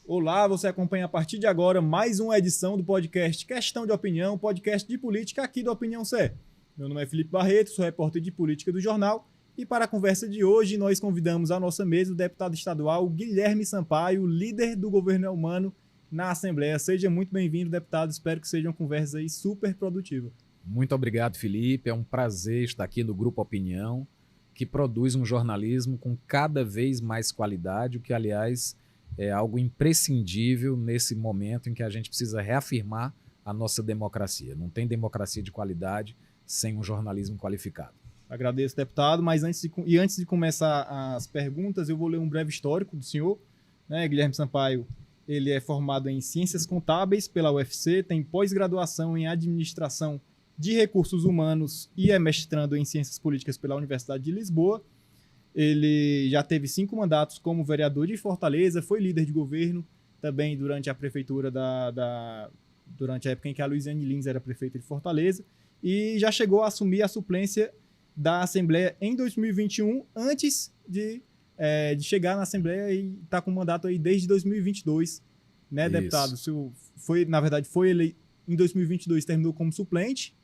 Olá, você acompanha a partir de agora mais uma edição do podcast Questão de Opinião, podcast de política aqui do Opinião CE. Meu nome é Felipe Barreto, sou repórter de política do jornal e para a conversa de hoje nós convidamos à nossa mesa o deputado estadual Guilherme Sampaio, líder do governo Elmano na Assembleia. Seja muito bem-vindo, deputado, espero que seja uma conversa aí super produtiva. Muito obrigado, Felipe, é um prazer estar aqui no Grupo Opinião, que produz um jornalismo com cada vez mais qualidade, o que, aliás, é algo imprescindível nesse momento em que a gente precisa reafirmar a nossa democracia. Não tem democracia de qualidade sem um jornalismo qualificado. Agradeço, deputado, mas antes de começar as perguntas, eu vou ler um breve histórico do senhor. Guilherme Sampaio, ele é formado em Ciências Contábeis pela UFC, tem pós-graduação em Administração de Recursos Humanos e é mestrando em Ciências Políticas pela Universidade de Lisboa. Ele já teve 5 mandatos como vereador de Fortaleza, foi líder de governo também durante a prefeitura durante a época em que a Luiziane Lins era prefeita de Fortaleza e já chegou a assumir a suplência da Assembleia em 2021, antes de chegar na Assembleia e está com mandato aí desde 2022, né, deputado? Na verdade, foi ele em 2022, terminou como suplente,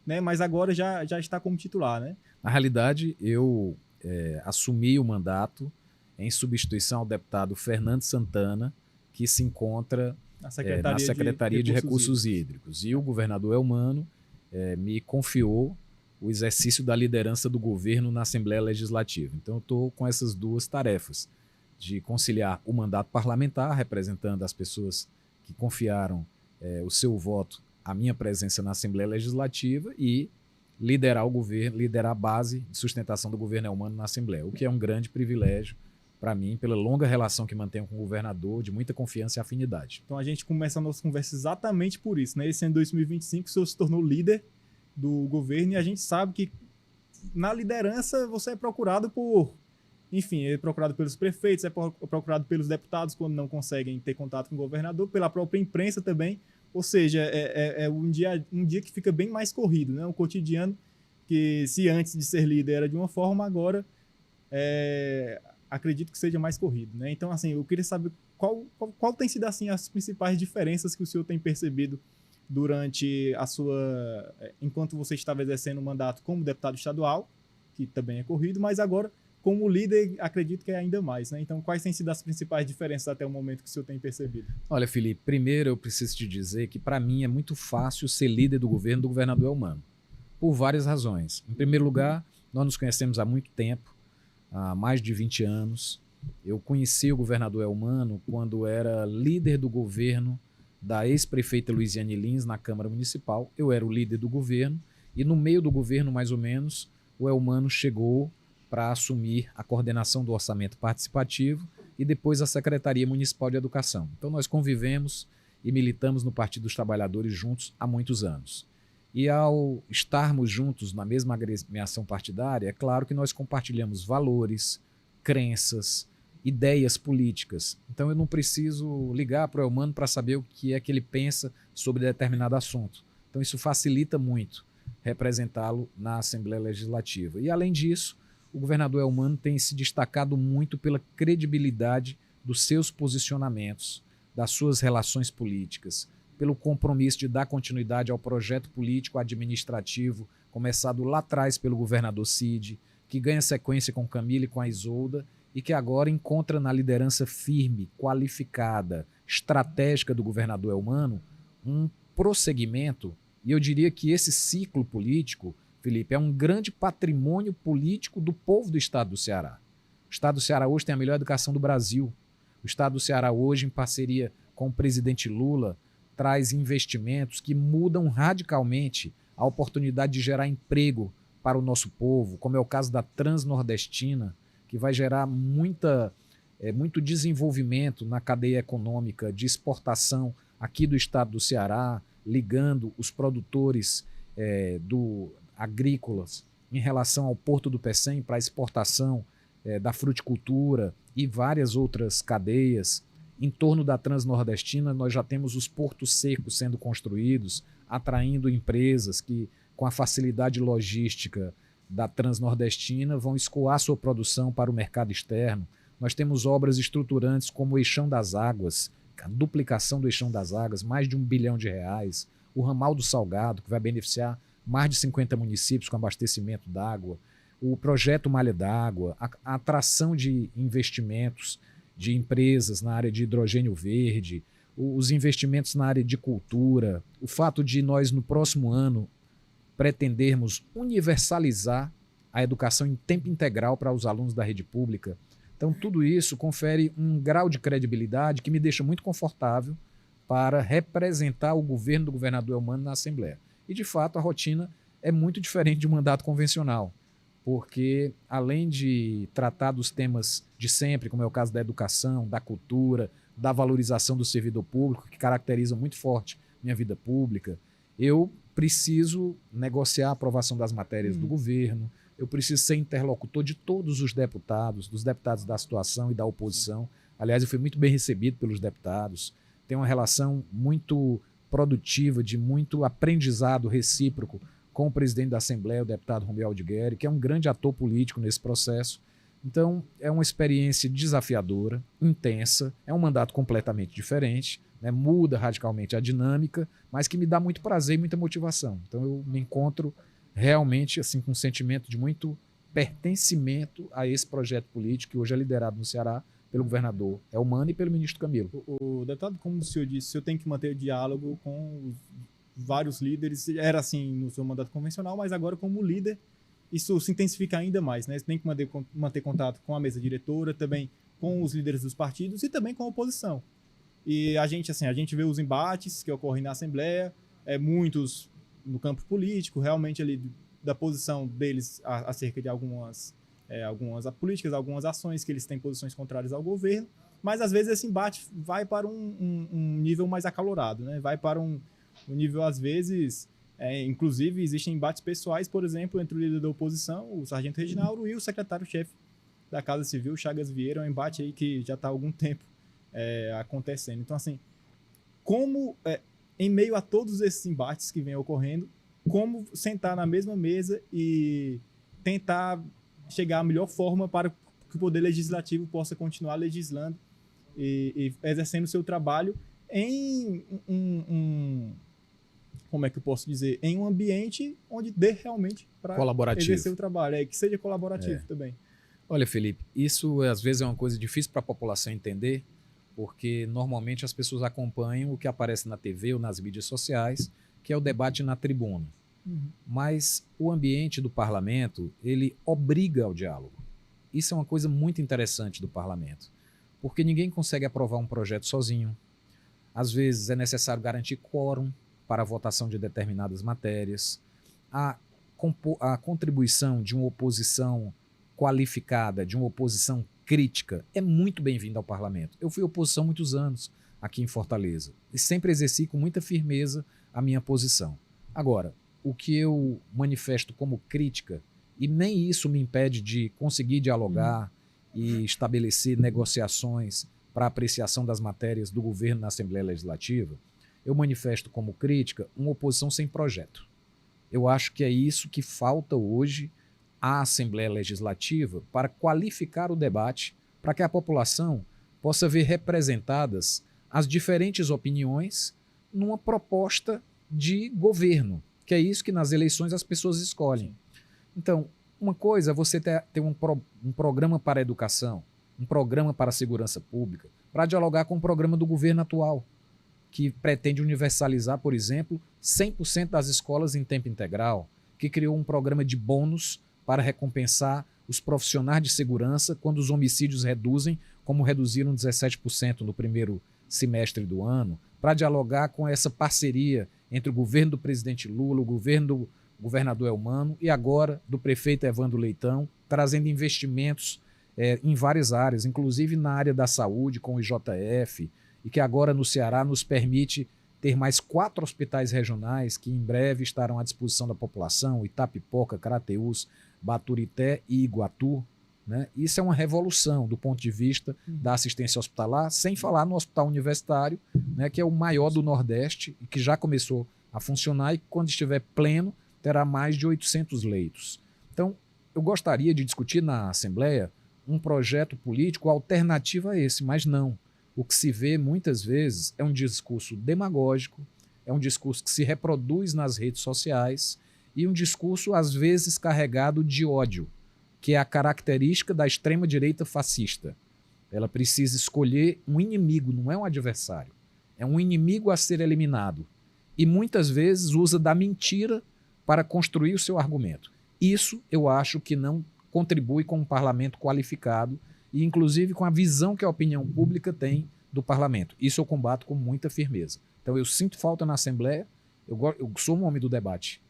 né, mas agora já está como titular, né? Na realidade, eu assumi o mandato em substituição ao deputado Fernando Santana, que se encontra na Secretaria de Recursos Hídricos. E o governador Elmano me confiou o exercício da liderança do governo na Assembleia Legislativa. Então, eu estou com essas duas tarefas, de conciliar o mandato parlamentar, representando as pessoas que confiaram o seu voto à minha presença na Assembleia Legislativa, e liderar o governo, liderar a base de sustentação do governo Elmano na Assembleia, o que é um grande privilégio para mim, pela longa relação que mantenho com o governador, de muita confiança e afinidade. Então a gente começa a nossa conversa exatamente por isso, né? Esse ano de 2025 o senhor se tornou líder do governo e a gente sabe que na liderança você é procurado procurado pelos prefeitos, é procurado pelos deputados quando não conseguem ter contato com o governador, pela própria imprensa também. Ou seja, é um dia que fica bem mais corrido, né? O cotidiano que, se antes de ser líder era de uma forma, agora acredito que seja mais corrido, né? Então, assim, eu queria saber qual tem sido assim, as principais diferenças que o senhor tem percebido durante enquanto você estava exercendo o mandato como deputado estadual, que também é corrido, mas agora como líder, acredito que é ainda mais, né? Então, quais têm sido as principais diferenças até o momento que o senhor tem percebido? Olha, Felipe, primeiro eu preciso te dizer que para mim é muito fácil ser líder do governo do governador Elmano, por várias razões. Em primeiro lugar, nós nos conhecemos há muito tempo, há mais de 20 anos. Eu conheci o governador Elmano quando era líder do governo da ex-prefeita Luiziane Lins na Câmara Municipal. Eu era o líder do governo e no meio do governo, mais ou menos, o Elmano chegou para assumir a coordenação do orçamento participativo e depois a Secretaria Municipal de Educação. Então nós convivemos e militamos no Partido dos Trabalhadores juntos há muitos anos. E ao estarmos juntos na mesma agremiação partidária, é claro que nós compartilhamos valores, crenças, ideias políticas. Então eu não preciso ligar para o Elmano para saber o que é que ele pensa sobre determinado assunto. Então isso facilita muito representá-lo na Assembleia Legislativa. E além disso, o governador Elmano tem se destacado muito pela credibilidade dos seus posicionamentos, das suas relações políticas, pelo compromisso de dar continuidade ao projeto político administrativo começado lá atrás pelo governador Cid, que ganha sequência com Camila e com a Isolda e que agora encontra na liderança firme, qualificada, estratégica do governador Elmano um prosseguimento. E eu diria que esse ciclo político, Felipe, é um grande patrimônio político do povo do estado do Ceará. O estado do Ceará hoje tem a melhor educação do Brasil. O estado do Ceará hoje, em parceria com o presidente Lula, traz investimentos que mudam radicalmente a oportunidade de gerar emprego para o nosso povo, como é o caso da Transnordestina, que vai gerar muito desenvolvimento na cadeia econômica de exportação aqui do estado do Ceará, ligando os produtores agrícolas em relação ao Porto do Pecém para a exportação da fruticultura e várias outras cadeias. Em torno da Transnordestina, nós já temos os portos secos sendo construídos, atraindo empresas que, com a facilidade logística da Transnordestina, vão escoar sua produção para o mercado externo. Nós temos obras estruturantes como o Eixão das Águas, a duplicação do Eixão das Águas, mais de R$ 1 bilhão, o ramal do Salgado, que vai beneficiar mais de 50 municípios com abastecimento d'água, o projeto Malha d'Água, a atração de investimentos de empresas na área de hidrogênio verde, os investimentos na área de cultura, o fato de nós, no próximo ano, pretendermos universalizar a educação em tempo integral para os alunos da rede pública. Então, tudo isso confere um grau de credibilidade que me deixa muito confortável para representar o governo do governador Eumano na Assembleia. E, de fato, a rotina é muito diferente de um mandato convencional, porque, além de tratar dos temas de sempre, como é o caso da educação, da cultura, da valorização do servidor público, que caracteriza muito forte minha vida pública, eu preciso negociar a aprovação das matérias do governo, eu preciso ser interlocutor de todos os deputados, dos deputados da situação e da oposição. Aliás, eu fui muito bem recebido pelos deputados, tenho uma relação muito produtiva, de muito aprendizado recíproco com o presidente da Assembleia, o deputado Romeu Aldigueri, que é um grande ator político nesse processo. Então, é uma experiência desafiadora, intensa, é um mandato completamente diferente, né? Muda radicalmente a dinâmica, mas que me dá muito prazer e muita motivação. Então, eu me encontro realmente assim, com um sentimento de muito pertencimento a esse projeto político que hoje é liderado no Ceará pelo governador Eumano e pelo ministro Camilo. O deputado, como o senhor disse, o senhor tem que manter diálogo com os vários líderes. Era assim no seu mandato convencional, mas agora como líder isso se intensifica ainda mais, né? Você tem que manter contato com a mesa diretora, também com os líderes dos partidos e também com a oposição. E a gente vê os embates que ocorrem na Assembleia, muitos no campo político, realmente ali da posição deles acerca de algumas políticas, algumas ações que eles têm posições contrárias ao governo, mas às vezes esse embate vai para um nível mais acalorado, né? Vai para um nível, às vezes, inclusive existem embates pessoais, por exemplo, entre o líder da oposição, o sargento Reginaldo, e o secretário-chefe da Casa Civil, Chagas Vieira. É um embate aí que já está há algum tempo acontecendo. Então, assim, como em meio a todos esses embates que vêm ocorrendo, como sentar na mesma mesa e tentar chegar à melhor forma para que o Poder Legislativo possa continuar legislando e exercendo o seu trabalho em como é que eu posso dizer, em um ambiente onde dê realmente para exercer o trabalho, que seja colaborativo também. Olha, Felipe, isso às vezes é uma coisa difícil para a população entender, porque normalmente as pessoas acompanham o que aparece na TV ou nas mídias sociais, que é o debate na tribuna. Mas o ambiente do parlamento, ele obriga ao diálogo. Isso é uma coisa muito interessante do parlamento, porque ninguém consegue aprovar um projeto sozinho. Às vezes é necessário garantir quórum para a votação de determinadas matérias. A contribuição de uma oposição qualificada, de uma oposição crítica, é muito bem-vinda ao parlamento. Eu fui oposição muitos anos aqui em Fortaleza e sempre exerci com muita firmeza a minha posição. Agora, o que eu manifesto como crítica, e nem isso me impede de conseguir dialogar e estabelecer negociações para apreciação das matérias do governo na Assembleia Legislativa, eu manifesto como crítica uma oposição sem projeto. Eu acho que é isso que falta hoje à Assembleia Legislativa para qualificar o debate, para que a população possa ver representadas as diferentes opiniões numa proposta de governo, que é isso que nas eleições as pessoas escolhem. Então, uma coisa é você ter um programa para a educação, um programa para a segurança pública, para dialogar com o programa do governo atual, que pretende universalizar, por exemplo, 100% das escolas em tempo integral, que criou um programa de bônus para recompensar os profissionais de segurança quando os homicídios reduzem, como reduziram 17% no primeiro semestre do ano, para dialogar com essa parceria entre o governo do presidente Lula, o governo do governador Eumano e agora do prefeito Evandro Leitão, trazendo investimentos em várias áreas, inclusive na área da saúde com o IJF, e que agora no Ceará nos permite ter mais 4 hospitais regionais que em breve estarão à disposição da população, Itapipoca, Crateús, Baturité e Iguatu. Né? Isso é uma revolução do ponto de vista da assistência hospitalar, sem falar no hospital universitário, né, que é o maior do Nordeste e que já começou a funcionar e que, quando estiver pleno, terá mais de 800 leitos. Então, eu gostaria de discutir na Assembleia um projeto político alternativo a esse, mas não. o que se vê muitas vezes é um discurso demagógico, é um discurso que se reproduz nas redes sociais e um discurso, às vezes, carregado de ódio, que é a característica da extrema-direita fascista. Ela precisa escolher um inimigo, não é um adversário. É um inimigo a ser eliminado. E muitas vezes usa da mentira para construir o seu argumento. Isso eu acho que não contribui com um parlamento qualificado e, inclusive, com a visão que a opinião pública tem do parlamento. Isso eu combato com muita firmeza. Então, eu sinto falta na Assembleia, eu sou um homem do debate.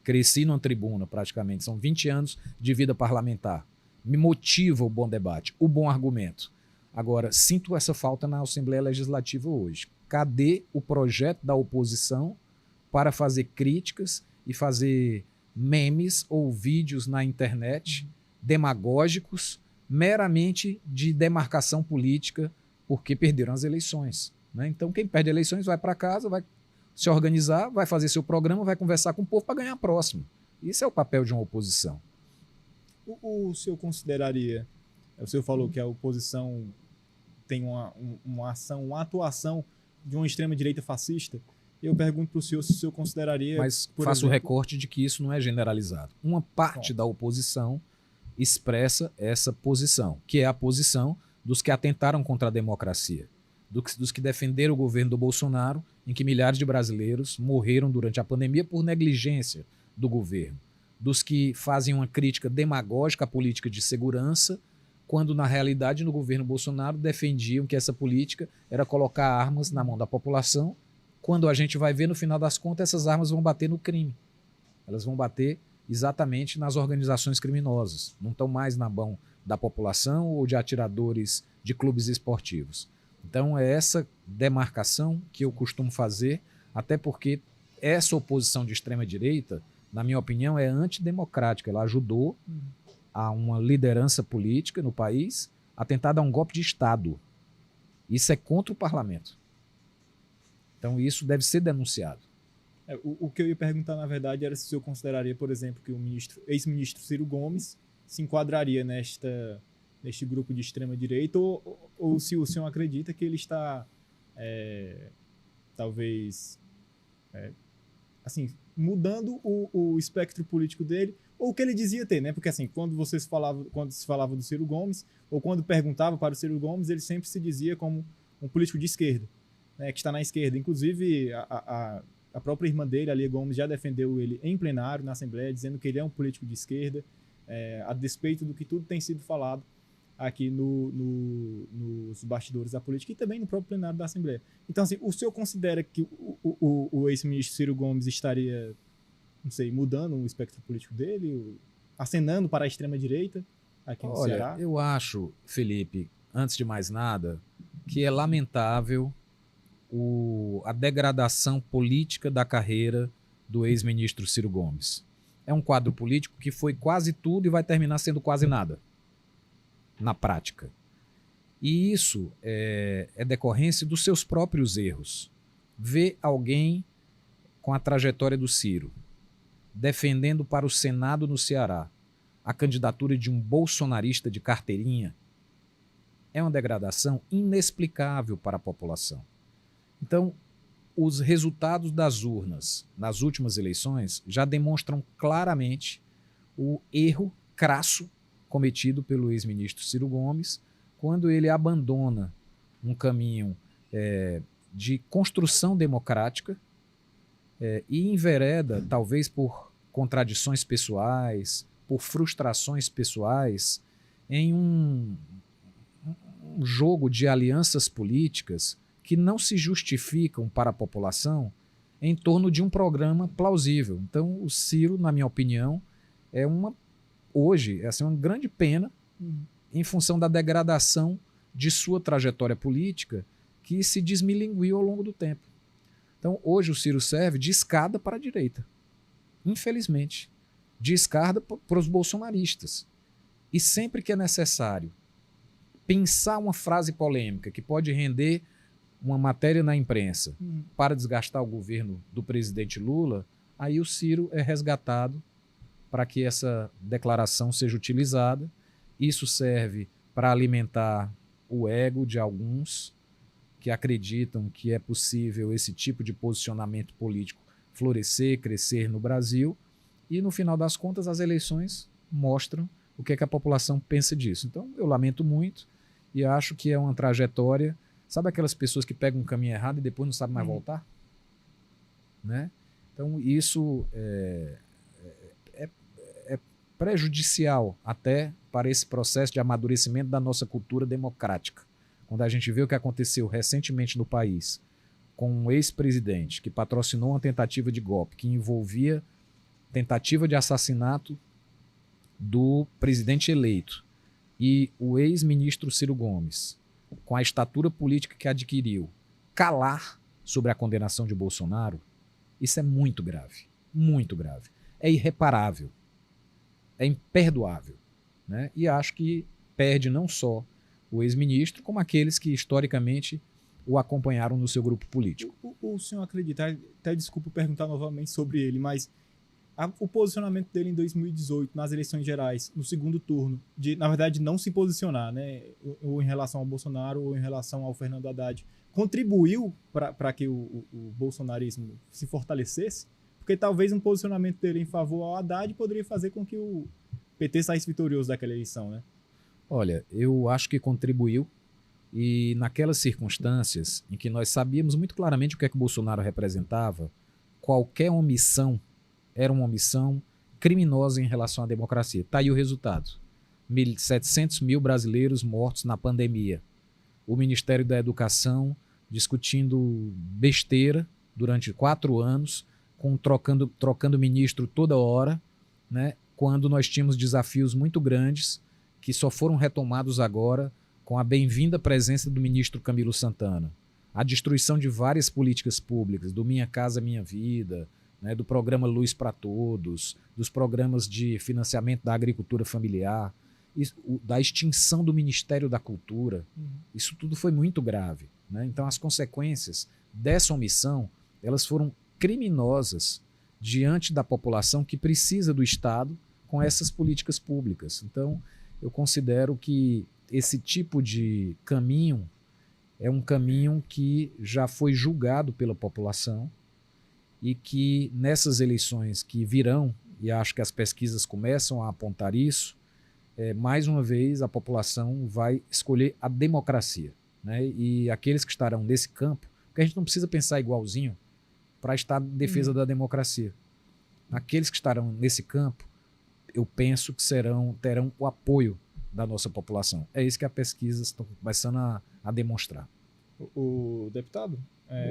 Cresci numa tribuna, praticamente, são 20 anos de vida parlamentar. Me motiva o bom debate, o bom argumento. Agora, sinto essa falta na Assembleia Legislativa hoje. Cadê o projeto da oposição para fazer críticas e fazer memes ou vídeos na internet demagógicos, meramente de demarcação política, porque perderam as eleições, né? Então, quem perde eleições vai para casa, vai se organizar, vai fazer seu programa, vai conversar com o povo para ganhar a próxima. Isso é o papel de uma oposição. O senhor consideraria, o senhor falou que a oposição tem uma ação, uma atuação de uma extrema-direita fascista. Eu pergunto para o senhor se o senhor consideraria... Mas faço o recorte de que isso não é generalizado. Uma parte da oposição expressa essa posição, que é a posição dos que atentaram contra a democracia, dos que defenderam o governo do Bolsonaro, em que milhares de brasileiros morreram durante a pandemia por negligência do governo, dos que fazem uma crítica demagógica à política de segurança, quando na realidade no governo Bolsonaro defendiam que essa política era colocar armas na mão da população. Quando a gente vai ver, no final das contas, essas armas vão bater no crime. Elas vão bater exatamente nas organizações criminosas. Não estão mais na mão da população ou de atiradores de clubes esportivos. Então é essa demarcação que eu costumo fazer, até porque essa oposição de extrema-direita, na minha opinião, é antidemocrática. Ela ajudou a uma liderança política no país a tentar dar um golpe de Estado. Isso é contra o parlamento. Então isso deve ser denunciado. O que eu ia perguntar, na verdade, era se o senhor consideraria, por exemplo, que o ex-ministro Ciro Gomes se enquadraria neste grupo de extrema-direita, ou se o senhor acredita que ele está, talvez, assim, mudando o espectro político dele, ou o que ele dizia ter, né? Porque, assim, quando se falava do Ciro Gomes, ou quando perguntava para o Ciro Gomes, ele sempre se dizia como um político de esquerda, né, que está na esquerda. Inclusive, a própria irmã dele, a Lia Gomes, já defendeu ele em plenário, na Assembleia, dizendo que ele é um político de esquerda, a despeito do que tudo tem sido falado aqui nos bastidores da política e também no próprio plenário da Assembleia. Então, assim, o senhor considera que o ex-ministro Ciro Gomes estaria, não sei, mudando o espectro político dele, acenando para a extrema-direita aqui no Ceará? Olha, eu acho, Felipe, antes de mais nada, que é lamentável a degradação política da carreira do ex-ministro Ciro Gomes. É um quadro político que foi quase tudo e vai terminar sendo quase nada, na prática. E isso é decorrência dos seus próprios erros. Ver alguém com a trajetória do Ciro defendendo para o Senado no Ceará a candidatura de um bolsonarista de carteirinha é uma degradação inexplicável para a população. Então, os resultados das urnas nas últimas eleições já demonstram claramente o erro crasso cometido pelo ex-ministro Ciro Gomes quando ele abandona um caminho de construção democrática e envereda, talvez por contradições pessoais, por frustrações pessoais, em um jogo de alianças políticas que não se justificam para a população em torno de um programa plausível. Então, o Ciro, na minha opinião, hoje é uma grande pena em função da degradação de sua trajetória política que se desmilinguiu ao longo do tempo. Então, hoje o Ciro serve de escada para a direita, infelizmente, de escada para os bolsonaristas. E sempre que é necessário pensar uma frase polêmica que pode render uma matéria na imprensa para desgastar o governo do presidente Lula, aí o Ciro é resgatado para que essa declaração seja utilizada. Isso serve para alimentar o ego de alguns que acreditam que é possível esse tipo de posicionamento político florescer, crescer no Brasil, e no final das contas as eleições mostram o que é que a população pensa disso. Então eu lamento muito e acho que é uma trajetória, sabe aquelas pessoas que pegam um caminho errado e depois não sabem mais voltar? Né? Então isso é prejudicial até para esse processo de amadurecimento da nossa cultura democrática. Quando a gente vê o que aconteceu recentemente no país com um ex-presidente que patrocinou uma tentativa de golpe que envolvia tentativa de assassinato do presidente eleito e o ex-ministro Ciro Gomes, com a estatura política que adquiriu, calar sobre a condenação de Bolsonaro, isso é muito grave, muito grave. É irreparável, é imperdoável, né? E acho que perde não só o ex-ministro, como aqueles que historicamente o acompanharam no seu grupo político. O senhor acredita, até desculpa perguntar novamente sobre ele, mas o posicionamento dele em 2018, nas eleições gerais, no segundo turno, de, na verdade, não se posicionar, né, ou em relação ao Bolsonaro ou em relação ao Fernando Haddad, contribuiu para que o bolsonarismo se fortalecesse? Porque talvez um posicionamento dele em favor ao Haddad poderia fazer com que o PT saísse vitorioso daquela eleição, né? Olha, eu acho que contribuiu, e naquelas circunstâncias em que nós sabíamos muito claramente o que é que o Bolsonaro representava, qualquer omissão era uma omissão criminosa em relação à democracia. Está aí o resultado. 700 mil brasileiros mortos na pandemia. O Ministério da Educação discutindo besteira durante 4 anos, trocando ministro toda hora, né, quando nós tínhamos desafios muito grandes que só foram retomados agora com a bem-vinda presença do ministro Camilo Santana. A destruição de várias políticas públicas, do Minha Casa Minha Vida, né, do programa Luz para Todos, dos programas de financiamento da agricultura familiar, da extinção do Ministério da Cultura. Isso tudo foi muito grave, né? Então as consequências dessa omissão, elas foram criminosas diante da população que precisa do Estado com essas políticas públicas. Então eu considero que esse tipo de caminho é um caminho que já foi julgado pela população e que nessas eleições que virão, e acho que as pesquisas começam a apontar isso, mais uma vez a população vai escolher a democracia, né? E aqueles que estarão nesse campo, porque a gente não precisa pensar igualzinho para estar em defesa da democracia. Aqueles que estarão nesse campo, eu penso que terão o apoio da nossa população. É isso que as pesquisas estão começando a demonstrar. O deputado,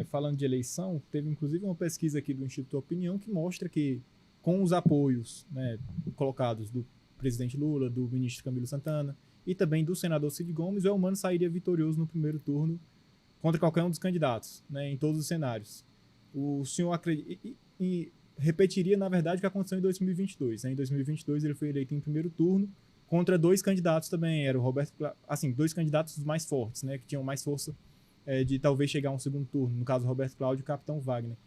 falando de eleição, teve inclusive uma pesquisa aqui do Instituto Opinião que mostra que com os apoios, né, colocados do presidente Lula, do ministro Camilo Santana e também do senador Cid Gomes, o Elmano sairia vitorioso no primeiro turno contra qualquer um dos candidatos, né, em todos os cenários. O senhor acredita... E repetiria, na verdade, o que aconteceu em 2022. Né? Em 2022 ele foi eleito em primeiro turno contra 2 candidatos também. Era o Roberto Cláudio, assim, 2 candidatos mais fortes, né, que tinham mais força de talvez chegar a um segundo turno. No caso, Roberto Cláudio e o Capitão Wagner.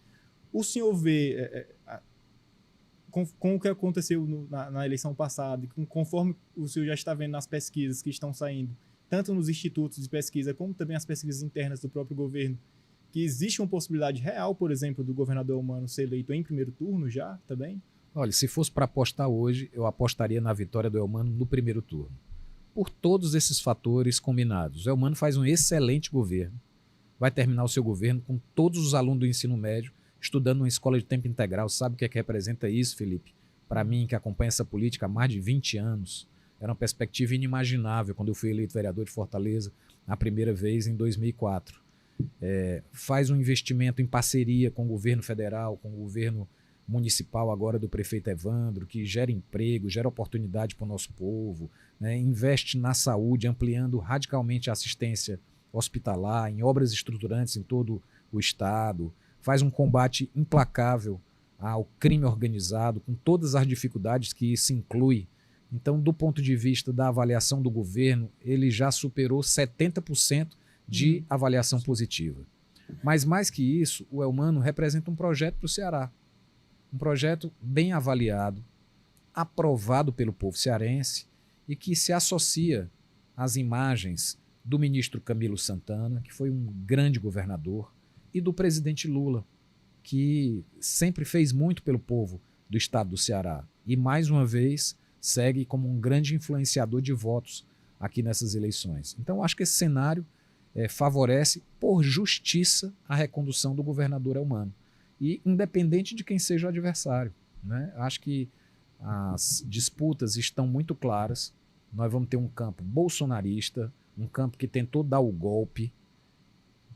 O senhor vê, com o que aconteceu na eleição passada, conforme o senhor já está vendo nas pesquisas que estão saindo, tanto nos institutos de pesquisa como também as pesquisas internas do próprio governo, que existe uma possibilidade real, por exemplo, do governador Elmano ser eleito em primeiro turno já também? Olha, se fosse para apostar hoje, eu apostaria na vitória do Elmano no primeiro turno. Por todos esses fatores combinados. O Elmano faz um excelente governo. Vai terminar o seu governo com todos os alunos do ensino médio estudando numa escola de tempo integral. Sabe o que é que representa isso, Felipe? Para mim, que acompanha essa política há mais de 20 anos, era uma perspectiva inimaginável quando eu fui eleito vereador de Fortaleza a primeira vez em 2004. Faz um investimento em parceria com o governo federal, com o governo municipal agora do prefeito Evandro, que gera emprego, gera oportunidade para o nosso povo, né? Investe na saúde, ampliando radicalmente a assistência hospitalar, em obras estruturantes em todo o estado, faz um combate implacável ao crime organizado, com todas as dificuldades que isso inclui. Então, do ponto de vista da avaliação do governo, ele já superou 70% de avaliação positiva. Mas mais que isso, o Elmano representa um projeto para o Ceará. Um projeto bem avaliado, aprovado pelo povo cearense e que se associa às imagens do ministro Camilo Santana, que foi um grande governador, e do presidente Lula, que sempre fez muito pelo povo do estado do Ceará e, mais uma vez, segue como um grande influenciador de votos aqui nessas eleições. Então, acho que esse cenário favorece, por justiça, a recondução do governador Elmano, e independente de quem seja o adversário, né? Acho que as disputas estão muito claras. Nós vamos ter um campo bolsonarista, um campo que tentou dar o golpe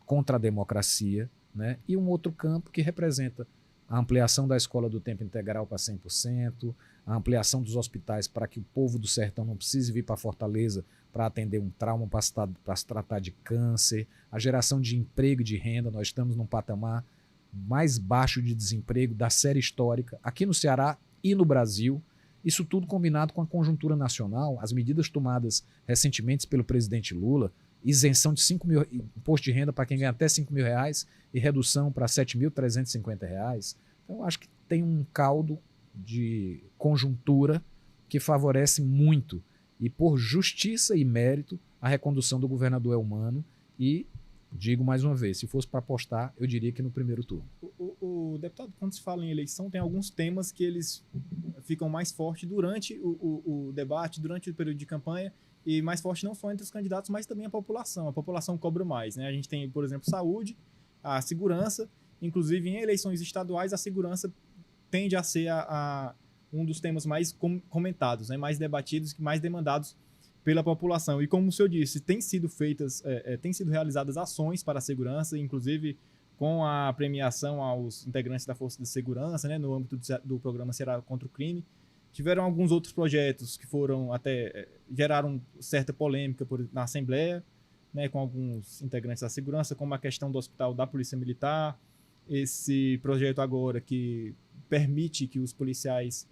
contra a democracia, né? E um outro campo que representa a ampliação da escola do tempo integral para 100%, a ampliação dos hospitais para que o povo do sertão não precise vir para Fortaleza para atender um trauma, para se tratar de câncer, a geração de emprego e de renda. Nós estamos num patamar mais baixo de desemprego da série histórica aqui no Ceará e no Brasil. Isso tudo combinado com a conjuntura nacional, as medidas tomadas recentemente pelo presidente Lula, isenção de 5 mil, imposto de renda para quem ganha até 5 mil reais e redução para 7.350 reais. Então, eu acho que tem um caldo de conjuntura que favorece muito, e por justiça e mérito, a recondução do governador Elmano. E digo mais uma vez, se fosse para apostar, eu diria que no primeiro turno. O deputado, quando se fala em eleição, tem alguns temas que eles ficam mais fortes durante o debate, durante o período de campanha, e mais forte não só entre os candidatos, mas também a população. A população cobra mais, né? A gente tem, por exemplo, saúde, a segurança, inclusive em eleições estaduais, a segurança tende a ser um dos temas mais comentados, né? Mais debatidos, mais demandados pela população. E como o senhor disse, têm sido realizadas ações para a segurança, inclusive com a premiação aos integrantes da Força de Segurança, né? No âmbito do programa Ceará contra o Crime. Tiveram alguns outros projetos que foram geraram certa polêmica na Assembleia, né, com alguns integrantes da segurança, como a questão do hospital da Polícia Militar, esse projeto agora que permite que os policiais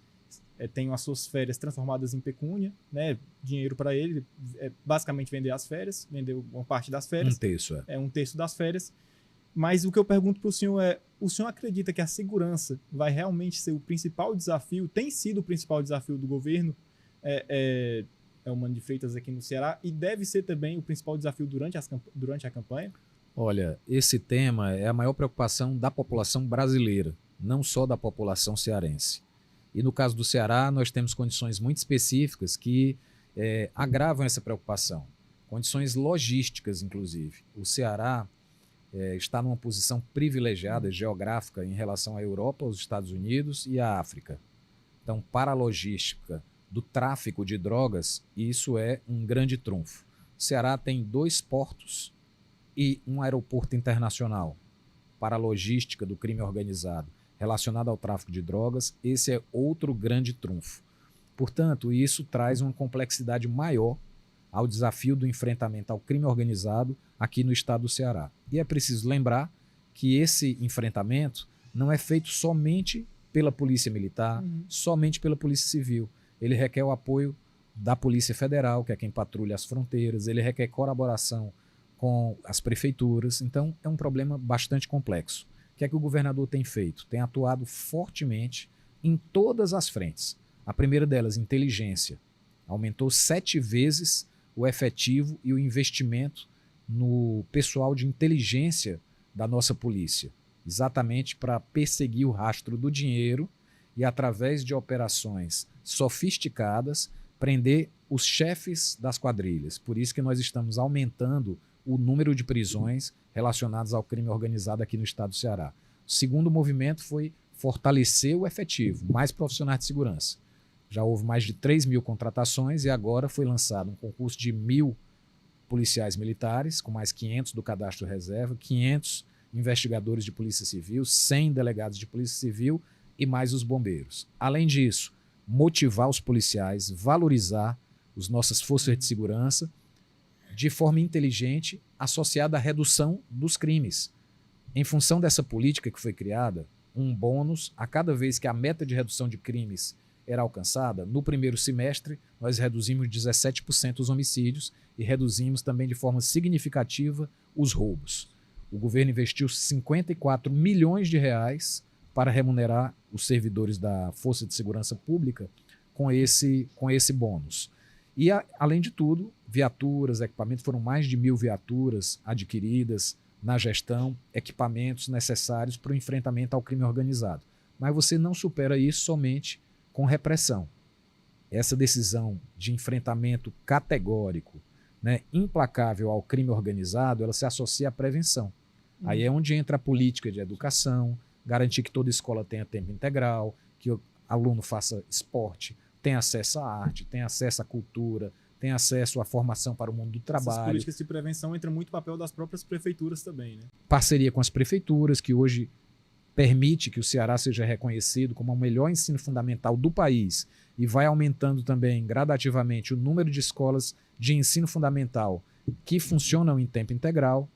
tenham as suas férias transformadas em pecúnia, né, dinheiro para ele, basicamente vender as férias, vender uma parte das férias. Um terço das férias. Mas o que eu pergunto para o senhor é, o senhor acredita que a segurança vai realmente ser o principal desafio, tem sido o principal desafio do governo Elmano de Freitas aqui no Ceará, e deve ser também o principal desafio durante a campanha? Olha, esse tema é a maior preocupação da população brasileira, não só da população cearense. E no caso do Ceará, nós temos condições muito específicas que agravam essa preocupação. Condições logísticas, inclusive. O Ceará está numa posição privilegiada geográfica em relação à Europa, aos Estados Unidos e à África. Então, para a logística do tráfico de drogas, isso é um grande trunfo. O Ceará tem 2 portos e um aeroporto internacional. Para a logística do crime organizado relacionado ao tráfico de drogas, esse é outro grande trunfo. Portanto, isso traz uma complexidade maior ao desafio do enfrentamento ao crime organizado aqui no estado do Ceará. E é preciso lembrar que esse enfrentamento não é feito somente pela Polícia Militar, somente pela Polícia Civil. Ele requer o apoio da Polícia Federal, que é quem patrulha as fronteiras, ele requer colaboração com as prefeituras. Então, é um problema bastante complexo. O que é que o governador tem feito? Tem atuado fortemente em todas as frentes. A primeira delas, inteligência. Aumentou 7 vezes o efetivo e o investimento no pessoal de inteligência da nossa polícia, exatamente para perseguir o rastro do dinheiro e, através de operações sofisticadas, prender os chefes das quadrilhas. Por isso que nós estamos aumentando o número de prisões relacionadas ao crime organizado aqui no estado do Ceará. O segundo movimento foi fortalecer o efetivo, mais profissionais de segurança. Já houve mais de 3.000 contratações e agora foi lançado um concurso de 1.000 policiais militares, com mais 500 do cadastro reserva, 500 investigadores de polícia civil, 100 delegados de polícia civil e mais os bombeiros. Além disso, motivar os policiais, valorizar as nossas forças de segurança de forma inteligente, associada à redução dos crimes. Em função dessa política que foi criada, um bônus a cada vez que a meta de redução de crimes era alcançada. No primeiro semestre, nós reduzimos 17% os homicídios e reduzimos também de forma significativa os roubos. O governo investiu 54 milhões de reais para remunerar os servidores da Força de Segurança Pública com esse bônus. E, além de tudo, viaturas, equipamentos, foram mais de 1.000 viaturas adquiridas na gestão, equipamentos necessários para o enfrentamento ao crime organizado. Mas você não supera isso somente com repressão. Essa decisão de enfrentamento categórico, né, implacável ao crime organizado, ela se associa à prevenção. Aí é onde entra a política de educação, garantir que toda escola tenha tempo integral, que o aluno faça esporte, tenha acesso à arte, tenha acesso à cultura, tenha acesso à formação para o mundo do trabalho. Essas políticas de prevenção entra muito o papel das próprias prefeituras também, né? Parceria com as prefeituras, que hoje permite que o Ceará seja reconhecido como o melhor ensino fundamental do país e vai aumentando também gradativamente o número de escolas de ensino fundamental que funcionam em tempo integral.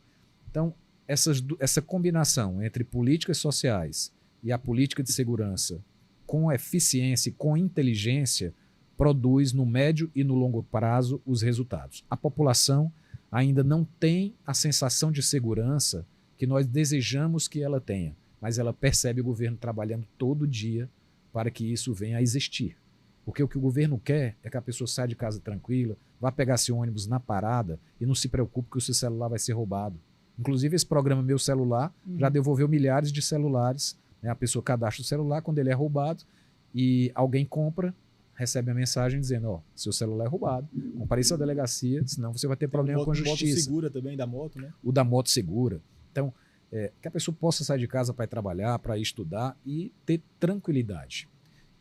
Então, essa combinação entre políticas sociais e a política de segurança com eficiência e com inteligência produz no médio e no longo prazo os resultados. A população ainda não tem a sensação de segurança que nós desejamos que ela tenha, mas ela percebe o governo trabalhando todo dia para que isso venha a existir. Porque o que o governo quer é que a pessoa saia de casa tranquila, vá pegar seu ônibus na parada e não se preocupe que o seu celular vai ser roubado. Inclusive, esse programa Meu Celular já devolveu milhares de celulares. Né? A pessoa cadastra o celular, quando ele é roubado e alguém compra, recebe a mensagem dizendo, ó, seu celular é roubado, compareça à delegacia, senão você vai ter problema com a justiça. O moto segura também, da moto, né? O da moto segura. Então, que a pessoa possa sair de casa para ir trabalhar, para ir estudar e ter tranquilidade.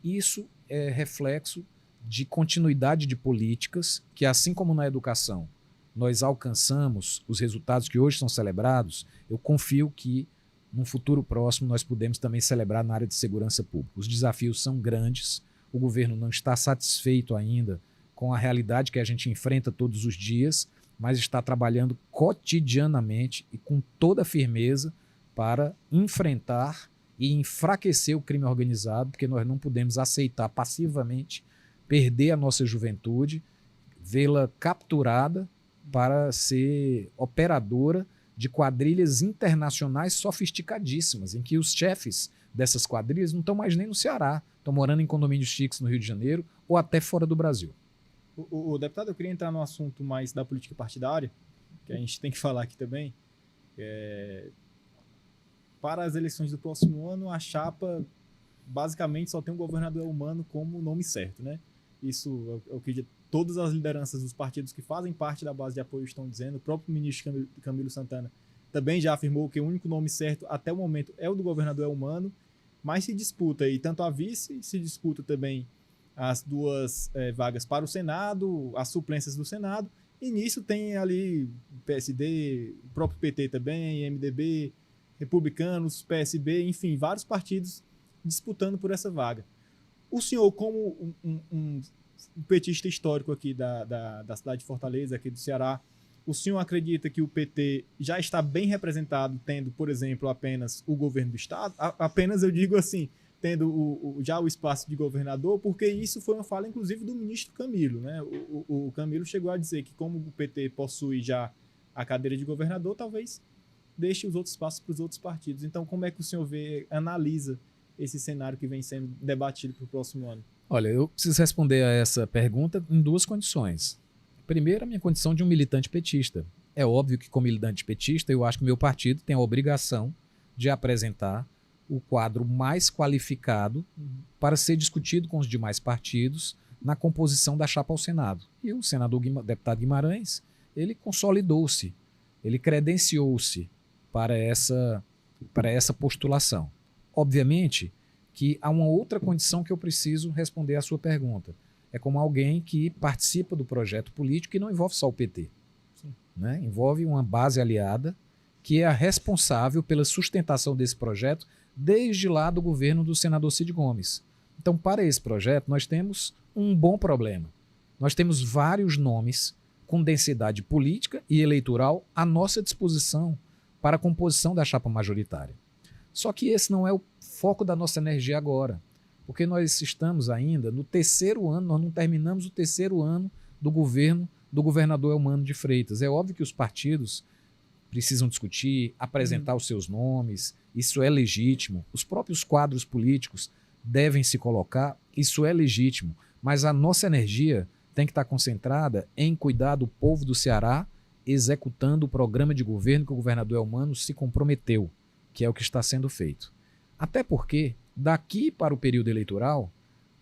Isso é reflexo de continuidade de políticas que, assim como na educação, nós alcançamos os resultados que hoje são celebrados, eu confio que num futuro próximo nós podemos também celebrar na área de segurança pública. Os desafios são grandes, o governo não está satisfeito ainda com a realidade que a gente enfrenta todos os dias, mas está trabalhando cotidianamente e com toda firmeza para enfrentar e enfraquecer o crime organizado, porque nós não podemos aceitar passivamente perder a nossa juventude, vê-la capturada para ser operadora de quadrilhas internacionais sofisticadíssimas, em que os chefes dessas quadrilhas não estão mais nem no Ceará, estão morando em condomínios chiques no Rio de Janeiro ou até fora do Brasil. O deputado, eu queria entrar no assunto mais da política partidária, que a gente tem que falar aqui também. Para as eleições do próximo ano, a chapa basicamente só tem o governador Eumano como nome certo, né? Isso é o que todas as lideranças dos partidos que fazem parte da base de apoio estão dizendo. O próprio ministro Camilo Santana também já afirmou que o único nome certo até o momento é o do governador Eumano, mas se disputa aí tanto a vice, se disputa também as duas vagas para o Senado, as suplências do Senado, e nisso tem ali PSD, o próprio PT também, MDB, republicanos, PSB, enfim, vários partidos disputando por essa vaga. O senhor, como um petista histórico aqui da cidade de Fortaleza, aqui do Ceará, o senhor acredita que o PT já está bem representado, tendo, por exemplo, apenas o governo do Estado? Apenas, eu digo assim, tendo já o espaço de governador, porque isso foi uma fala, inclusive, do ministro Camilo, né? O Camilo chegou a dizer que, como o PT possui já a cadeira de governador, talvez deixe os outros espaços para os outros partidos. Então, como é que o senhor analisa esse cenário que vem sendo debatido para o próximo ano? Olha, eu preciso responder a essa pergunta em duas condições. Primeiro, a minha condição de um militante petista. É óbvio que, como militante petista, eu acho que o meu partido tem a obrigação de apresentar o quadro mais qualificado para ser discutido com os demais partidos na composição da chapa ao Senado. E o senador deputado Guimarães, ele consolidou-se, ele credenciou-se para essa postulação. Obviamente que há uma outra condição que eu preciso responder à sua pergunta. É como alguém que participa do projeto político e não envolve só o PT. Né? Envolve uma base aliada que é a responsável pela sustentação desse projeto desde lá do governo do senador Cid Gomes. Então, para esse projeto, nós temos um bom problema. Nós temos vários nomes com densidade política e eleitoral à nossa disposição para a composição da chapa majoritária. Só que esse não é o foco da nossa energia agora, porque nós estamos ainda no terceiro ano, nós não terminamos o terceiro ano do governo do governador Eumano de Freitas. É óbvio que os partidos precisam discutir, apresentar os seus nomes, isso é legítimo. Os próprios quadros políticos devem se colocar, isso é legítimo. Mas a nossa energia tem que estar concentrada em cuidar do povo do Ceará, executando o programa de governo que o governador Elmano se comprometeu, que é o que está sendo feito. Até porque, daqui para o período eleitoral,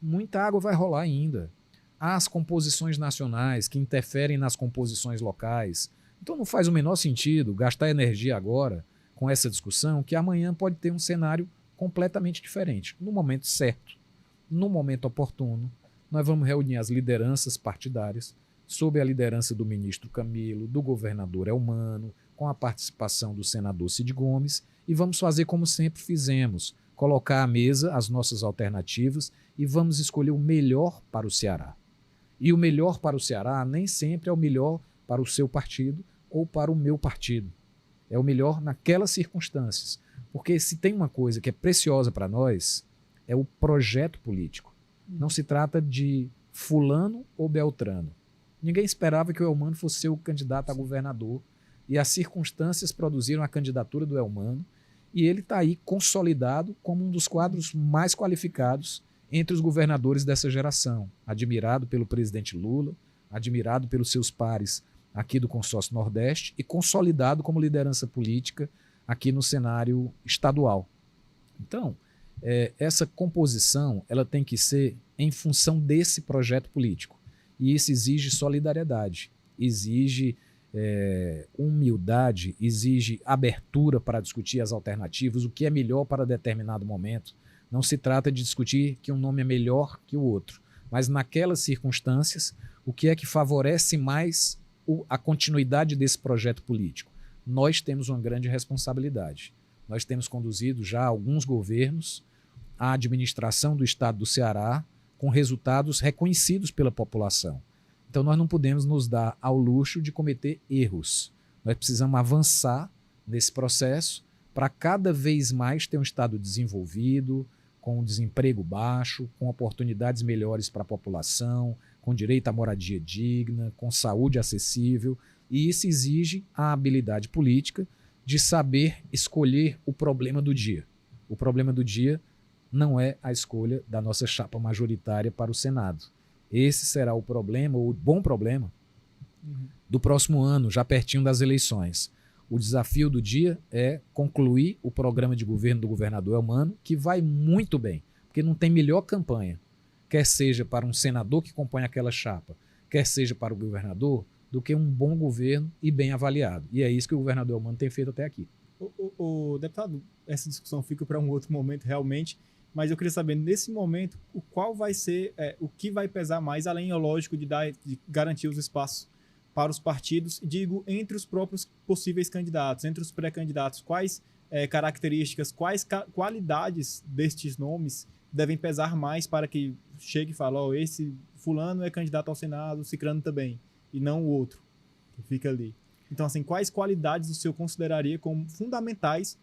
muita água vai rolar ainda. Há as composições nacionais que interferem nas composições locais. Então não faz o menor sentido gastar energia agora com essa discussão, que amanhã pode ter um cenário completamente diferente. No momento certo, no momento oportuno, nós vamos reunir as lideranças partidárias, sob a liderança do ministro Camilo, do governador Elmano, com a participação do senador Cid Gomes, e vamos fazer como sempre fizemos, colocar à mesa as nossas alternativas e vamos escolher o melhor para o Ceará. E o melhor para o Ceará nem sempre é o melhor para o seu partido ou para o meu partido. É o melhor naquelas circunstâncias. Porque se tem uma coisa que é preciosa para nós, é o projeto político. Não se trata de fulano ou beltrano. Ninguém esperava que o Elmano fosse ser o candidato a governador e as circunstâncias produziram a candidatura do Elmano e ele está aí consolidado como um dos quadros mais qualificados entre os governadores dessa geração, admirado pelo presidente Lula, admirado pelos seus pares aqui do Consórcio Nordeste e consolidado como liderança política aqui no cenário estadual. Então, essa composição ela tem que ser em função desse projeto político. E isso exige solidariedade, exige humildade, exige abertura para discutir as alternativas, o que é melhor para determinado momento. Não se trata de discutir que um nome é melhor que o outro, mas naquelas circunstâncias, o que é que favorece mais a continuidade desse projeto político? Nós temos uma grande responsabilidade. Nós temos conduzido já alguns governos a administração do estado do Ceará com resultados reconhecidos pela população. Então nós não podemos nos dar ao luxo de cometer erros. Nós precisamos avançar nesse processo para cada vez mais ter um estado desenvolvido, com desemprego baixo, com oportunidades melhores para a população, com direito à moradia digna, com saúde acessível, e isso exige a habilidade política de saber escolher o problema do dia. O problema do dia não é a escolha da nossa chapa majoritária para o Senado. Esse será o problema, ou o bom problema, do próximo ano, já pertinho das eleições. O desafio do dia é concluir o programa de governo do governador Elmano, que vai muito bem, porque não tem melhor campanha, quer seja para um senador que compõe aquela chapa, quer seja para o governador, do que um bom governo e bem avaliado. E é isso que o governador Elmano tem feito até aqui. O deputado, essa discussão fica para um outro momento realmente, mas eu queria saber, nesse momento, qual vai ser, o que vai pesar mais, além, é lógico, de garantir os espaços para os partidos, digo, entre os próprios possíveis candidatos, entre os pré-candidatos, quais características, quais qualidades destes nomes devem pesar mais para que chegue e fale, esse fulano é candidato ao Senado, cicrano também, e não o outro, que fica ali. Então, assim, quais qualidades o senhor consideraria como fundamentais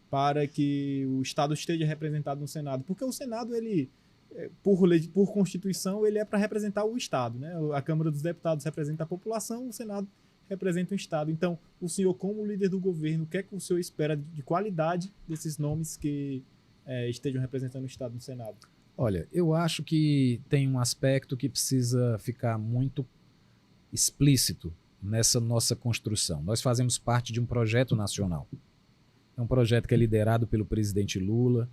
para que o Estado esteja representado no Senado? Porque o Senado, ele, por Constituição, ele é para representar o Estado, né? A Câmara dos Deputados representa a população, o Senado representa o Estado. Então, o senhor, como líder do governo, o que é que o senhor espera de qualidade desses nomes que estejam representando o Estado no Senado? Olha, eu acho que tem um aspecto que precisa ficar muito explícito nessa nossa construção. Nós fazemos parte de um projeto nacional. É um projeto que é liderado pelo presidente Lula,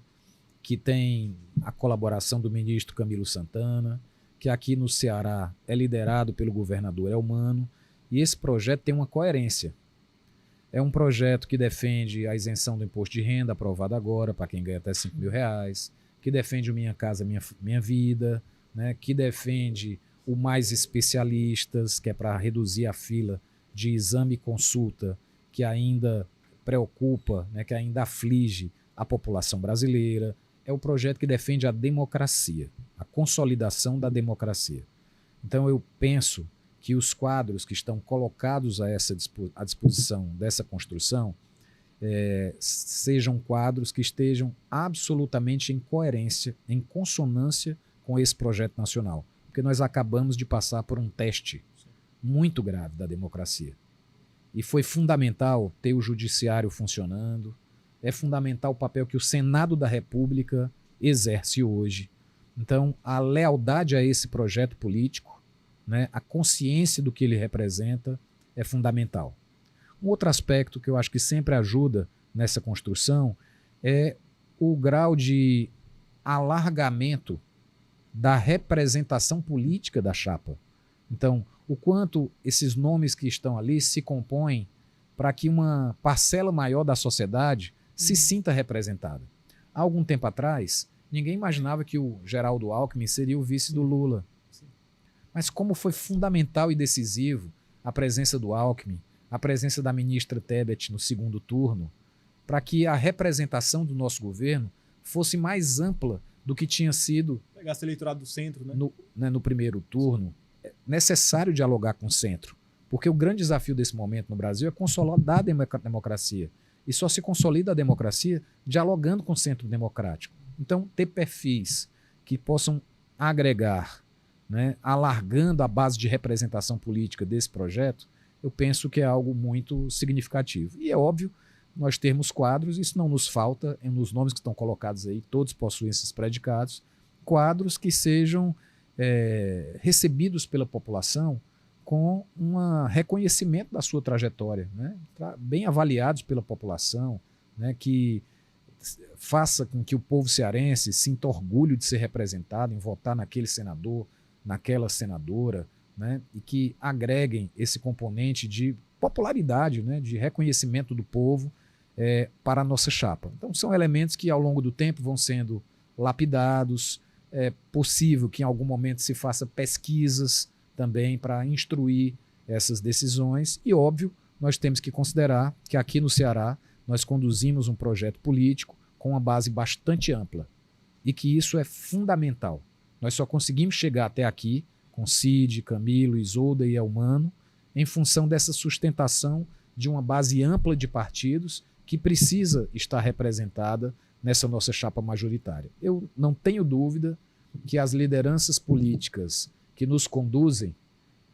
que tem a colaboração do ministro Camilo Santana, que aqui no Ceará é liderado pelo governador Elmano, e esse projeto tem uma coerência. É um projeto que defende a isenção do imposto de renda, aprovado agora, para quem ganha até R$5.000, que defende o Minha Casa Minha Vida, né, que defende o Mais Especialistas, que é para reduzir a fila de exame e consulta, que ainda preocupa, né, que ainda aflige a população brasileira. É o projeto que defende a democracia, a consolidação da democracia. Então eu penso que os quadros que estão colocados à disposição dessa construção sejam quadros que estejam absolutamente em coerência, em consonância com esse projeto nacional. Porque nós acabamos de passar por um teste muito grave da democracia. E foi fundamental ter o judiciário funcionando, é fundamental o papel que o Senado da República exerce hoje. Então, a lealdade a esse projeto político, né, a consciência do que ele representa é fundamental. Um outro aspecto que eu acho que sempre ajuda nessa construção é o grau de alargamento da representação política da chapa. Então, o quanto esses nomes que estão ali se compõem para que uma parcela maior da sociedade se sinta representada. Há algum tempo atrás, ninguém imaginava que o Geraldo Alckmin seria o vice do Lula. Mas como foi fundamental e decisivo a presença do Alckmin, a presença da ministra Tebet no segundo turno, para que a representação do nosso governo fosse mais ampla do que tinha sido pegasse o eleitorado do centro, no primeiro turno. É necessário dialogar com o centro, porque o grande desafio desse momento no Brasil é consolidar a democracia. E só se consolida a democracia dialogando com o centro democrático. Então, ter perfis que possam agregar, né, alargando a base de representação política desse projeto, eu penso que é algo muito significativo. E é óbvio, nós termos quadros, isso não nos falta, nos nomes que estão colocados aí, todos possuem esses predicados, quadros que sejam recebidos pela população com um reconhecimento da sua trajetória, né? Bem avaliados pela população, né? Que faça com que o povo cearense sinta orgulho de ser representado, em votar naquele senador, naquela senadora, né? E que agreguem esse componente de popularidade, né? De reconhecimento do povo para a nossa chapa. Então são elementos que ao longo do tempo vão sendo lapidados. É possível que em algum momento se faça pesquisas também para instruir essas decisões e, óbvio, nós temos que considerar que aqui no Ceará nós conduzimos um projeto político com uma base bastante ampla e que isso é fundamental. Nós só conseguimos chegar até aqui com Cid, Camilo, Isolda e Elmano em função dessa sustentação de uma base ampla de partidos que precisa estar representada nessa nossa chapa majoritária. Eu não tenho dúvida que as lideranças políticas que nos conduzem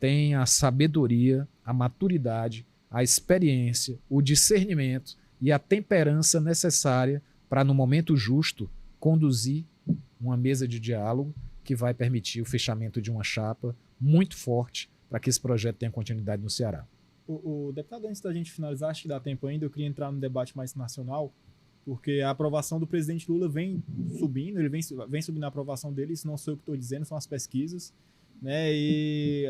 têm a sabedoria, a maturidade, a experiência, o discernimento e a temperança necessária para, no momento justo, conduzir uma mesa de diálogo que vai permitir o fechamento de uma chapa muito forte para que esse projeto tenha continuidade no Ceará. O deputado, antes da gente finalizar, acho que dá tempo ainda, eu queria entrar num debate mais nacional, porque a aprovação do presidente Lula vem subindo, ele vem subindo a aprovação dele, isso não sou eu que estou dizendo, são as pesquisas, né? E,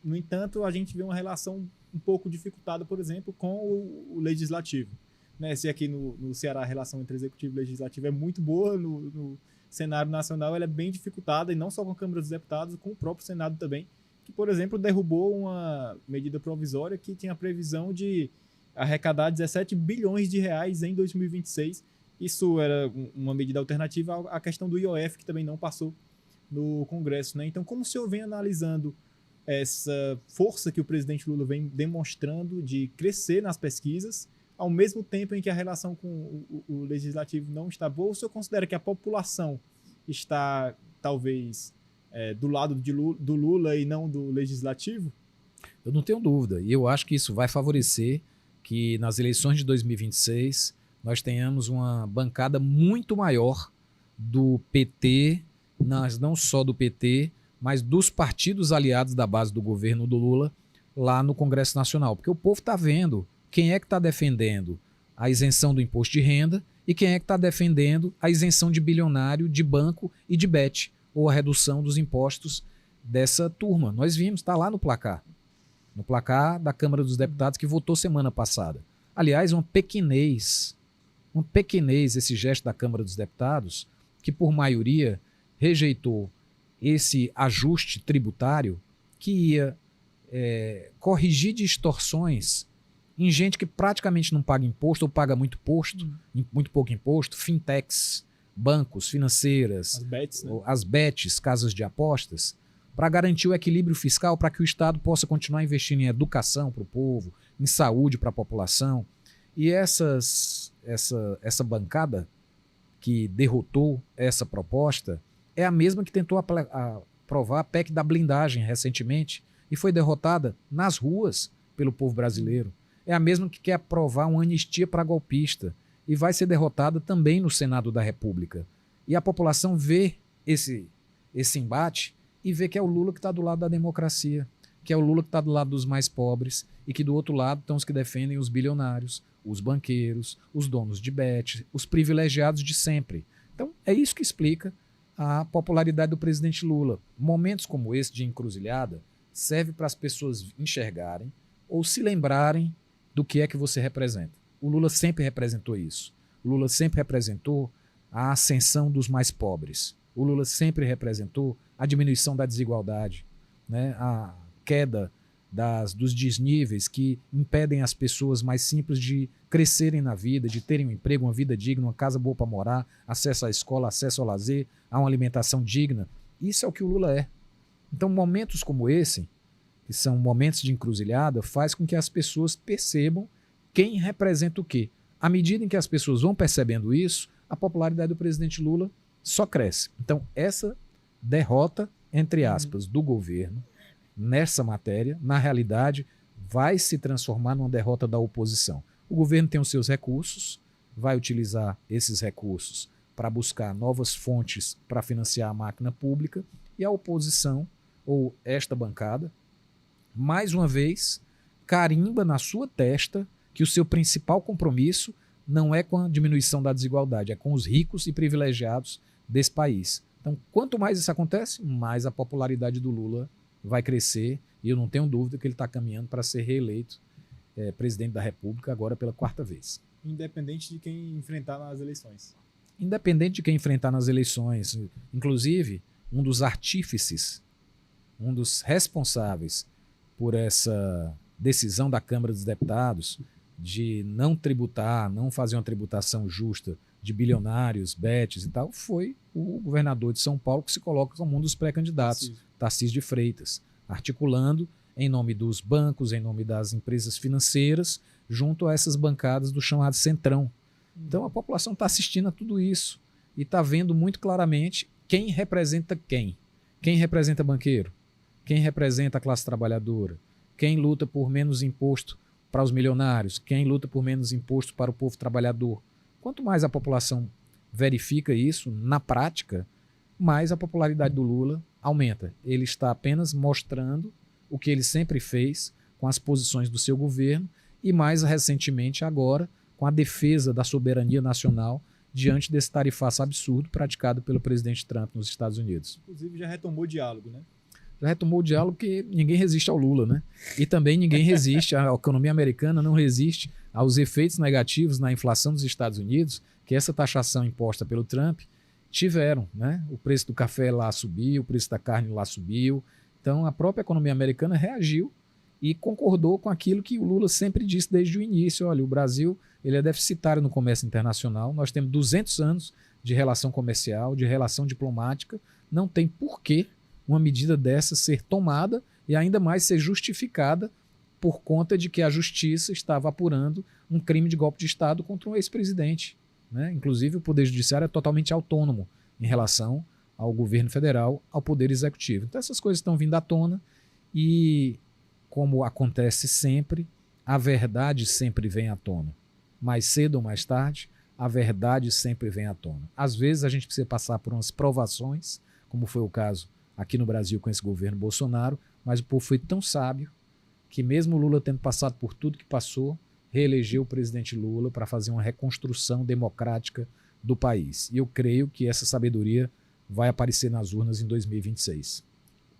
no entanto, a gente vê uma relação um pouco dificultada, por exemplo, com o legislativo, né? Se aqui no Ceará a relação entre executivo e legislativo é muito boa, no cenário nacional ela é bem dificultada, e não só com a Câmara dos Deputados, com o próprio Senado também, que, por exemplo, derrubou uma medida provisória que tinha a previsão de arrecadar 17 bilhões de reais em 2026. Isso era uma medida alternativa à questão do IOF, que também não passou no Congresso, né? Então, como o senhor vem analisando essa força que o presidente Lula vem demonstrando de crescer nas pesquisas, ao mesmo tempo em que a relação com o legislativo não está boa, o senhor considera que a população está, talvez, do lado do Lula e não do legislativo? Eu não tenho dúvida, e eu acho que isso vai favorecer que nas eleições de 2026 nós tenhamos uma bancada muito maior do PT, não só do PT, mas dos partidos aliados da base do governo do Lula lá no Congresso Nacional. Porque o povo está vendo quem é que está defendendo a isenção do imposto de renda e quem é que está defendendo a isenção de bilionário, de banco e de bet, ou a redução dos impostos dessa turma. Nós vimos, está lá no placar da Câmara dos Deputados que votou semana passada. Aliás, uma pequenez esse gesto da Câmara dos Deputados, que por maioria rejeitou esse ajuste tributário que ia corrigir distorções em gente que praticamente não paga imposto ou paga muito pouco imposto, fintechs, bancos, financeiras, as bets, casas de apostas, para garantir o equilíbrio fiscal, para que o Estado possa continuar investindo em educação para o povo, em saúde para a população. E essa bancada que derrotou essa proposta é a mesma que tentou aprovar a PEC da blindagem recentemente e foi derrotada nas ruas pelo povo brasileiro. É a mesma que quer aprovar uma anistia para golpista e vai ser derrotada também no Senado da República. E a população vê esse embate e ver que é o Lula que está do lado da democracia, que é o Lula que está do lado dos mais pobres e que do outro lado estão os que defendem os bilionários, os banqueiros, os donos de bet, os privilegiados de sempre. Então, é isso que explica a popularidade do presidente Lula. Momentos como esse de encruzilhada serve para as pessoas enxergarem ou se lembrarem do que é que você representa. O Lula sempre representou isso. O Lula sempre representou a ascensão dos mais pobres. O Lula sempre representou a diminuição da desigualdade, né? A queda dos desníveis que impedem as pessoas mais simples de crescerem na vida, de terem um emprego, uma vida digna, uma casa boa para morar, acesso à escola, acesso ao lazer, a uma alimentação digna. Isso é o que o Lula é. Então, momentos como esse, que são momentos de encruzilhada, faz com que as pessoas percebam quem representa o quê. À medida em que as pessoas vão percebendo isso, a popularidade do presidente Lula só cresce. Então, essa derrota, entre aspas, do governo nessa matéria, na realidade, vai se transformar numa derrota da oposição. O governo tem os seus recursos, vai utilizar esses recursos para buscar novas fontes para financiar a máquina pública, e a oposição, ou esta bancada, mais uma vez, carimba na sua testa que o seu principal compromisso não é com a diminuição da desigualdade, é com os ricos e privilegiados desse país. Então, quanto mais isso acontece, mais a popularidade do Lula vai crescer, e eu não tenho dúvida que ele está caminhando para ser reeleito presidente da República agora pela 4ª vez. Independente de quem enfrentar nas eleições. Independente de quem enfrentar nas eleições. Inclusive, um dos artífices, um dos responsáveis por essa decisão da Câmara dos Deputados de não tributar, não fazer uma tributação justa de bilionários, bets e tal, foi o governador de São Paulo, que se coloca como um dos pré-candidatos, Tarcísio de Freitas, articulando em nome dos bancos, em nome das empresas financeiras, junto a essas bancadas do chamado Centrão. Então a população está assistindo a tudo isso e está vendo muito claramente quem representa quem. Quem representa banqueiro? Quem representa a classe trabalhadora? Quem luta por menos imposto para os milionários? Quem luta por menos imposto para o povo trabalhador? Quanto mais a população verifica isso na prática, mais a popularidade do Lula aumenta. Ele está apenas mostrando o que ele sempre fez com as posições do seu governo e, mais recentemente agora, com a defesa da soberania nacional diante desse tarifaço absurdo praticado pelo presidente Trump nos Estados Unidos. Inclusive já retomou o diálogo, né? Já retomou o diálogo porque ninguém resiste ao Lula, né? E também ninguém resiste, a economia americana não resiste aos efeitos negativos na inflação dos Estados Unidos que essa taxação imposta pelo Trump tiveram, né? O preço do café lá subiu, o preço da carne lá subiu. Então a própria economia americana reagiu e concordou com aquilo que o Lula sempre disse desde o início. Olha, o Brasil ele é deficitário no comércio internacional, nós temos 200 anos de relação comercial, de relação diplomática, não tem porquê uma medida dessa ser tomada e ainda mais ser justificada por conta de que a justiça estava apurando um crime de golpe de Estado contra um ex-presidente, né? Inclusive o Poder Judiciário é totalmente autônomo em relação ao governo federal, ao Poder Executivo. Então essas coisas estão vindo à tona e, como acontece sempre, a verdade sempre vem à tona. Mais cedo ou mais tarde, a verdade sempre vem à tona. Às vezes a gente precisa passar por umas provações, como foi o caso aqui no Brasil com esse governo Bolsonaro, mas o povo foi tão sábio que mesmo o Lula tendo passado por tudo que passou, reelegeu o presidente Lula para fazer uma reconstrução democrática do país. E eu creio que essa sabedoria vai aparecer nas urnas em 2026.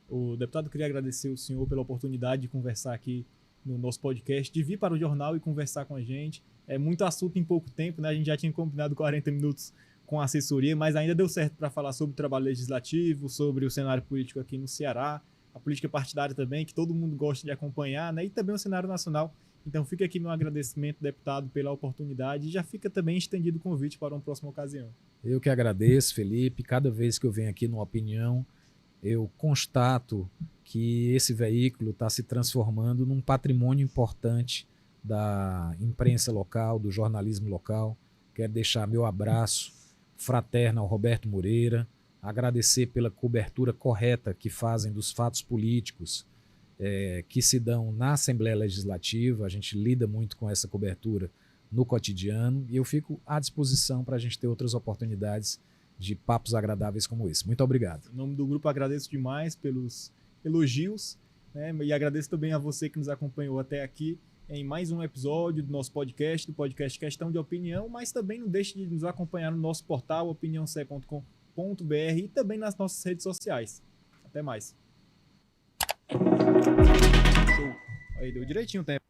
O deputado, queria agradecer o senhor pela oportunidade de conversar aqui no nosso podcast, de vir para o jornal e conversar com a gente. É muito assunto em pouco tempo, né? A gente já tinha combinado 40 minutos com a assessoria, mas ainda deu certo para falar sobre o trabalho legislativo, sobre o cenário político aqui no Ceará, a política partidária também, que todo mundo gosta de acompanhar, né? E também o cenário nacional. Então fica aqui meu agradecimento, deputado, pela oportunidade, e já fica também estendido o convite para uma próxima ocasião. Eu que agradeço, Felipe. Cada vez que eu venho aqui no Opinião, eu constato que esse veículo está se transformando num patrimônio importante da imprensa local, do jornalismo local. Quero deixar meu abraço fraterno ao Roberto Moreira, agradecer pela cobertura correta que fazem dos fatos políticos que se dão na Assembleia Legislativa. A gente lida muito com essa cobertura no cotidiano e eu fico à disposição para a gente ter outras oportunidades de papos agradáveis como esse. Muito obrigado. Em nome do grupo, agradeço demais pelos elogios, né? E agradeço também a você que nos acompanhou até aqui em mais um episódio do nosso podcast, do podcast Questão de Opinião, mas também não deixe de nos acompanhar no nosso portal opiniãoce.com.br e também nas nossas redes sociais. Até mais. Show. Aí, deu direitinho o tempo.